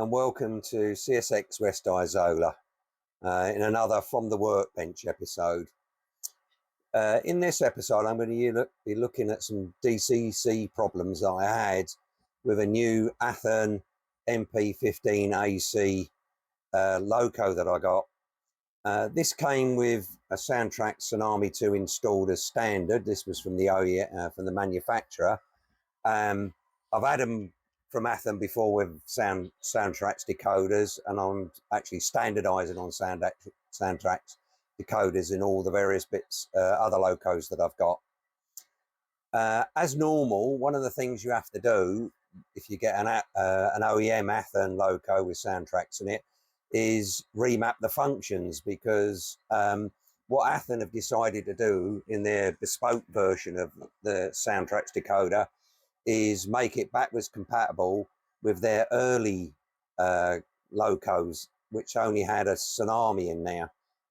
and welcome to CSX West Isola in another From the Workbench episode. In this episode, I'm going to be looking at some DCC problems that I had with a new Athearn MP15AC loco that I got. This came with a Soundtrack Tsunami 2 installed as standard. This was from the from the manufacturer. I've had them from Athearn before with Soundtrack's decoders, and I'm actually standardising on Soundtrack's decoders in all the various bits, other locos that I've got. As normal, one of the things you have to do if you get an OEM Athearn loco with Soundtracks in it is remap the functions, because what Athearn have decided to do in their bespoke version of the Soundtrack's decoder is make it backwards compatible with their early locos, which only had a Tsunami in there.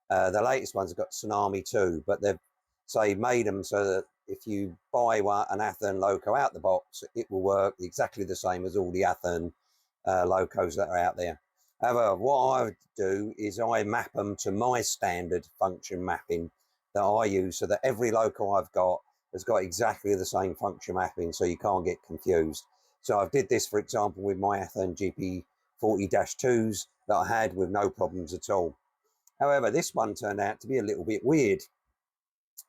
The latest ones have got Tsunami 2, but they've made them so that if you buy an Athearn loco out the box, it will work exactly the same as all the Athearn locos that are out there. However, what I do is I map them to my standard function mapping that I use, so that every loco I've got has got exactly the same function mapping, so you can't get confused. So I did this, for example, with my Athearn GP40-2s that I had with no problems at all. However, this one turned out to be a little bit weird,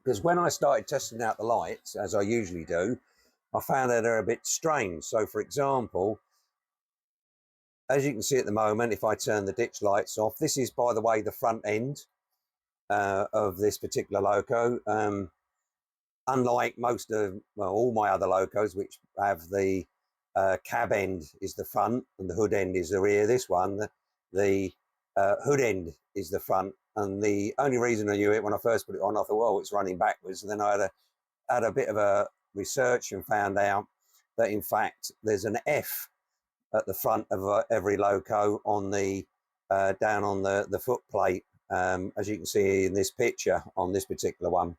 because when I started testing out the lights, as I usually do, I found that they're a bit strange. So, for example, as you can see at the moment, if I turn the ditch lights off, this is, by the way, the front end of this particular loco. Unlike all my other locos, which have the cab end is the front and the hood end is the rear, this one, the hood end is the front. And the only reason I knew it when I first put it on, I thought, well, it's running backwards. And then I had a bit of a research and found out that, in fact, there's an F at the front of every loco on the down on the foot plate, as you can see in this picture on this particular one.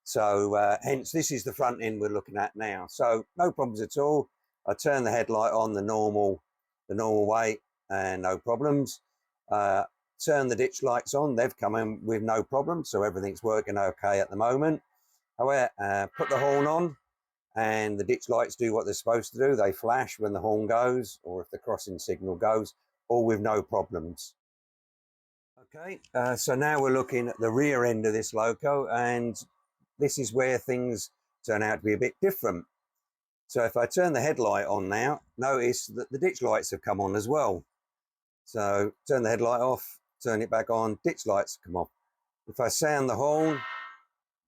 So hence this is the front end we're looking at now. So no problems at all. I turn the headlight on the normal way and no problems. Turn the ditch lights on, they've come in with no problem, so everything's working okay at the moment. However, put the horn on and the ditch lights do what they're supposed to do. They flash when the horn goes, or if the crossing signal goes, all with no problems. Okay, so now we're looking at the rear end of this loco, and this is where things turn out to be a bit different. So if I turn the headlight on now, notice that the ditch lights have come on as well. So turn the headlight off, turn it back on, ditch lights come off. If I sound the horn,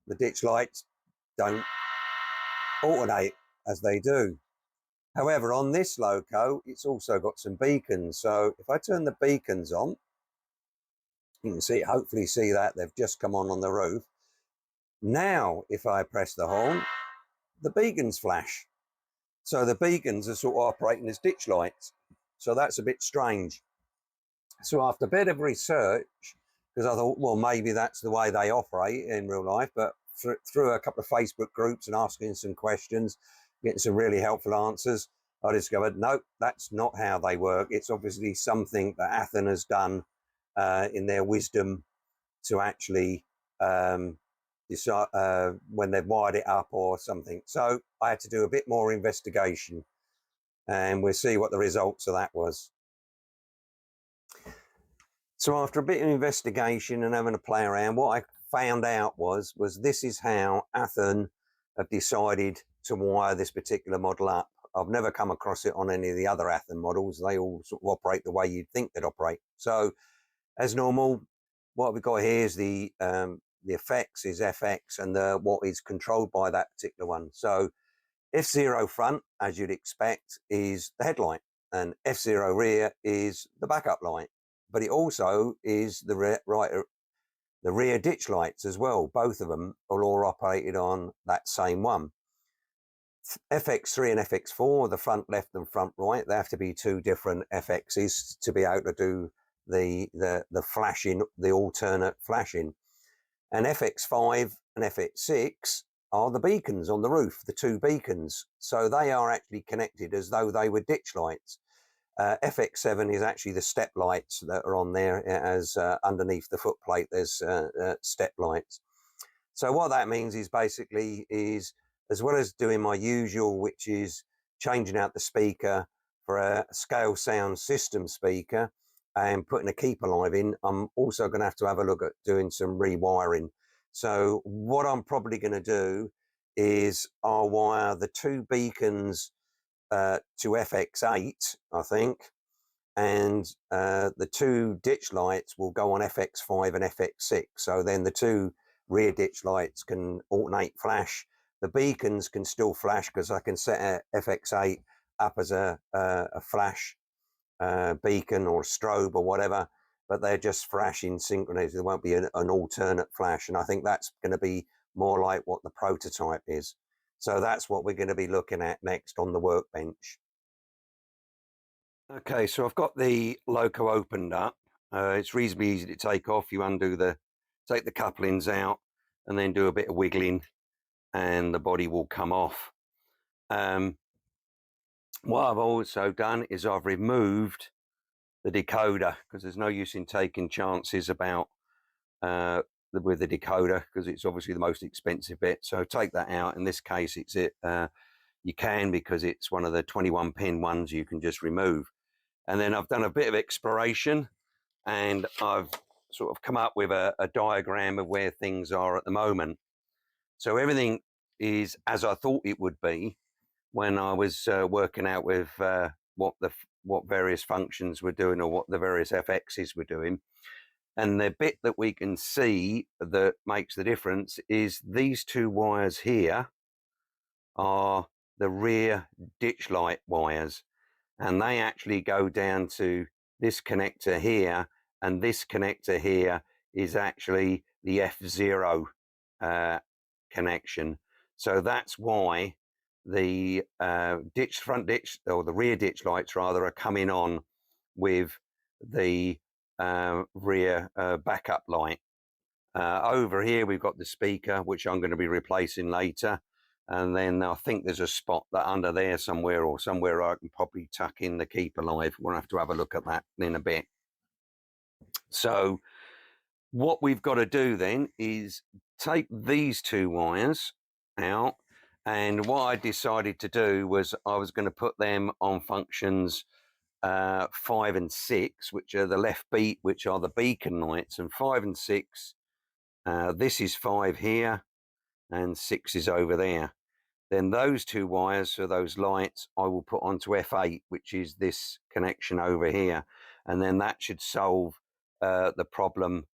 the ditch lights don't alternate as they do. However, on this loco, it's also got some beacons. So if I turn the beacons on, you can hopefully see that they've just come on the roof. Now, if I press the horn, the beacons flash. So the beacons are sort of operating as ditch lights. So that's a bit strange. So after a bit of research, because I thought, well, maybe that's the way they operate in real life, but through a couple of Facebook groups and asking some questions, getting some really helpful answers, I discovered, no, that's not how they work. It's obviously something that Athearn has done in their wisdom to actually decide when they've wired it up or something. So I had to do a bit more investigation, and we'll see what the results of that was. So after a bit of investigation and having a play around, what I found out was this is how Athearn have decided to wire this particular model up. I've never come across it on any of the other Athearn models. They all sort of operate the way you'd think they'd operate. So as normal, what we've got here is the effects is FX, and what is controlled by that particular one. So F0 front, as you'd expect, is the headlight, and F0 rear is the backup light. But it also is the rear ditch lights as well. Both of them are all operated on that same one. FX3 and FX4, the front left and front right, they have to be two different FXs to be able to do the flashing, the alternate flashing. And FX5 and FX6 are the beacons on the roof, the two beacons. So they are actually connected as though they were ditch lights. FX7 is actually the step lights that are on there, as underneath the footplate there's step lights. So what that means is basically is, as well as doing my usual, which is changing out the speaker for a scale sound system speaker and putting a keepalive in, I'm also going to have a look at doing some rewiring. So what I'm probably going to do is I'll wire the 2 beacons to FX8, I think, and the 2 ditch lights will go on FX5 and FX6. So then the 2 rear ditch lights can alternate flash. The beacons can still flash because I can set a FX8 up as a flash beacon or strobe or whatever, but they're just flashing synchronously. There won't be an alternate flash, and I think that's going to be more like what the prototype is. So that's what we're going to be looking at next on the workbench. Okay, so I've got the loco opened up. It's reasonably easy to take off. You take the couplings out and then do a bit of wiggling and the body will come off. What I've also done is I've removed the decoder, because there's no use in taking chances about with the decoder, because it's obviously the most expensive bit. So take that out. In this case, you can, because it's one of the 21 pin ones you can just remove. And then I've done a bit of exploration and I've sort of come up with a diagram of where things are at the moment. So everything is as I thought it would be when I was working out with what various functions were doing, or what the various FXs were doing. And the bit that we can see that makes the difference is these 2 wires here are the rear ditch light wires, and they actually go down to this connector here, and this connector here is actually the F0 connection. So that's why the front ditch, or the rear ditch lights rather, are coming on with the rear backup light. Over here we've got the speaker, which I'm going to be replacing later, and then I think there's a spot that under there somewhere, or somewhere I can probably tuck in the keepalive. We'll have to have a look at that in a bit. So what we've got to do then is take these 2 wires out, and what I decided to do was I was going to put them on functions 5 and 6, which are the left beat, which are the beacon lights, and 5 and 6, this is 5 here and 6 is over there. Then those 2 wires, so those lights, I will put onto F8, which is this connection over here, and then that should solve the problem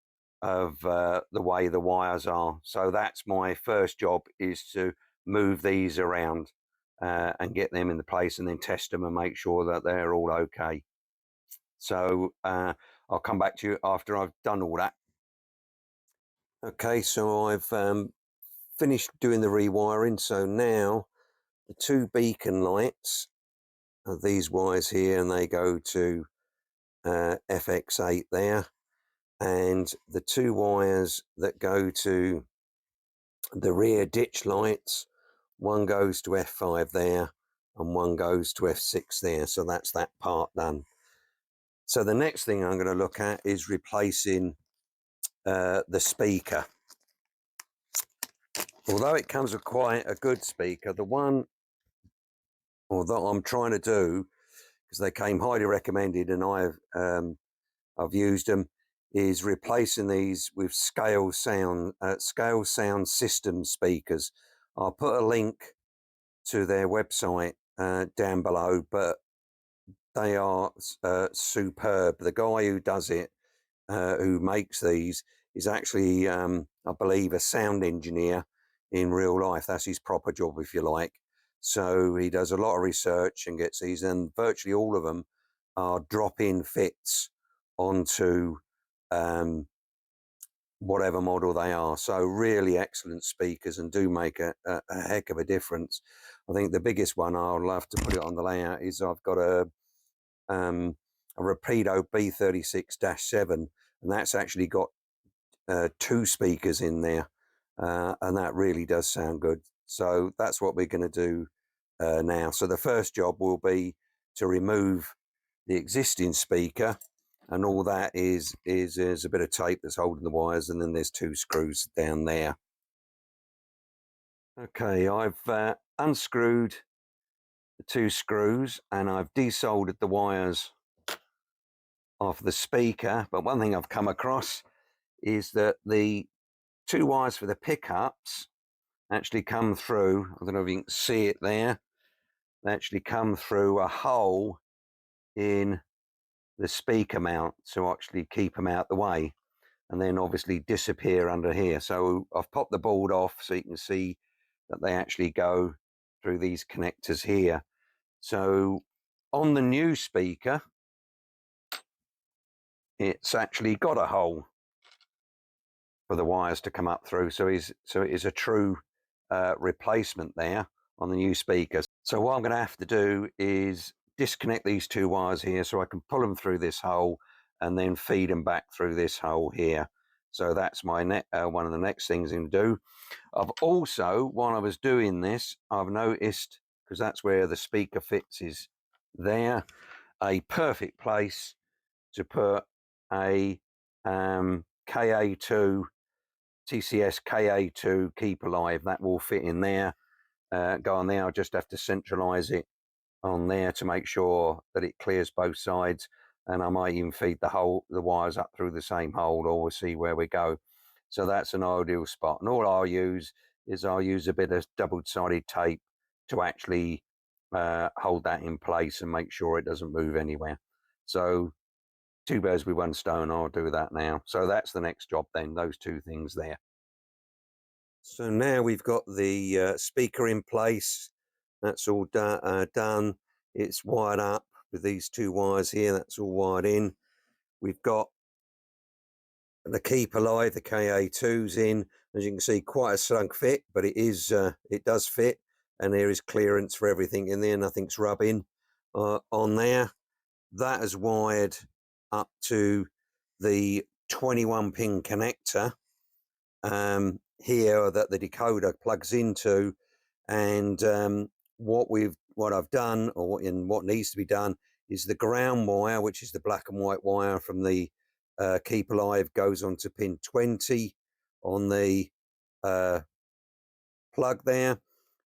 of the way the wires are. So that's my first job, is to move these around and get them in the place, and then test them and make sure that they're all okay. So I'll come back to you after I've done all that. Okay, so I've finished doing the rewiring. So now the 2 beacon lights are these wires here, and they go to FX8 there, and the 2 wires that go to the rear ditch lights, one goes to F5 there and one goes to F6 there. So that's that part done. So the next thing I'm going to look at is replacing the speaker. Although it comes with quite a good speaker, the one that I'm trying to do, because they came highly recommended and I've used them, is replacing these with scale sound system speakers. I'll put a link to their website down below, but they are superb. The guy who does it, who makes these, is actually I believe a sound engineer in real life. That's his proper job, if you like. So he does a lot of research and gets these, and virtually all of them are drop-in fits onto whatever model they are. So really excellent speakers, and do make a heck of a difference. I think the biggest one, I'll love to put it on the layout, is I've got a Rapido B36-7, and that's actually got 2 speakers in there, and that really does sound good. So that's what we're going to do now. So the first job will be to remove the existing speaker, and all that is a bit of tape that's holding the wires, and then there's 2 screws down there. Okay, I've unscrewed the 2 screws and I've desoldered the wires off the speaker, but one thing I've come across is that the 2 wires for the pickups actually come through, I don't know if you can see it there, they actually come through a hole in the speaker mount to actually keep them out the way, and then obviously disappear under here. So I've popped the board off so you can see that they actually go through these connectors here. So on the new speaker, it's actually got a hole for the wires to come up through. So it is a true replacement there on the new speakers. So what I'm going to have to do is disconnect these 2 wires here so I can pull them through this hole and then feed them back through this hole here. So that's my one of the next things I'm going to do. I've also, while I was doing this, I've noticed, because that's where the speaker fits is there, a perfect place to put a KA2 TCS KA2 keepalive. That will fit in there. Go on there. I'll just have to centralize it on there to make sure that it clears both sides, and I might even feed the wires up through the same hole, or we'll see where we go. So that's an ideal spot, and all I'll use is a bit of double-sided tape to actually hold that in place and make sure it doesn't move anywhere. So 2 birds with 1 stone, I'll do that now. So that's the next job then, those 2 things there. So now we've got the speaker in place. That's all done. It's wired up with these 2 wires here. That's all wired in. We've got the keepalive, the KA2s in. As you can see, quite a snug fit, but it does fit, and there is clearance for everything in there. Nothing's rubbing on there. That is wired up to the 21-pin connector here that the decoder plugs into, and what I've done, or what needs to be done, is the ground wire, which is the black and white wire from the keepalive, goes onto pin 20 on the plug there,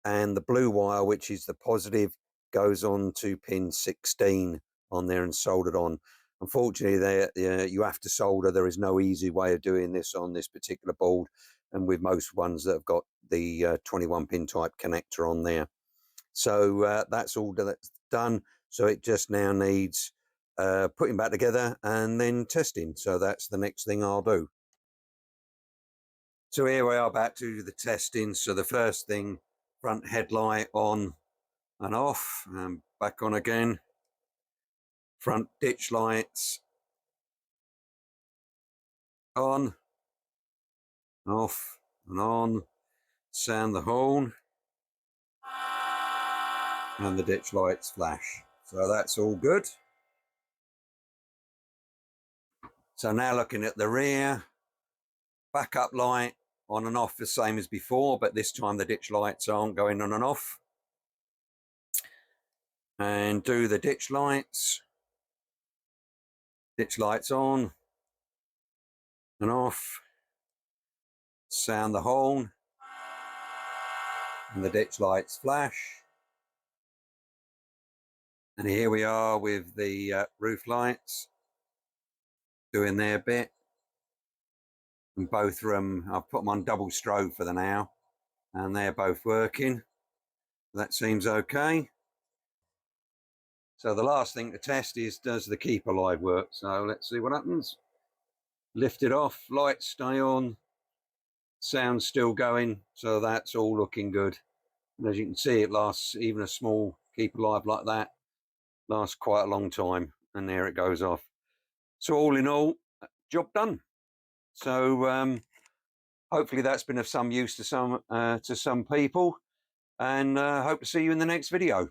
and the blue wire, which is the positive, goes on to pin 16 on there and soldered on. Unfortunately, you have to solder. There is no easy way of doing this on this particular board, and with most ones that have got the 21-pin type connector on there. So that's all that's done. So it just now needs putting back together and then testing. So that's the next thing I'll do. So here we are back to the testing. So the first thing, front headlight on and off, and back on again. Front ditch lights on, off and on. Sound the horn, and the ditch lights flash. So that's all good. So now looking at the rear, backup light on and off the same as before, but this time the ditch lights aren't going on and off. And do the ditch lights on and off. Sound the horn, and the ditch lights flash. And here we are with the roof lights doing their bit, and both of them, I've put them on double strobe for the now, and they're both working. That seems okay. So the last thing to test is, does the keepalive work? So let's see what happens. Lift it off, lights stay on, sound's still going, so that's all looking good. And as you can see, it lasts, even a small keepalive like that lasts quite a long time, and there it goes off. So all in all, job done. So hopefully that's been of some use to some people, and hope to see you in the next video.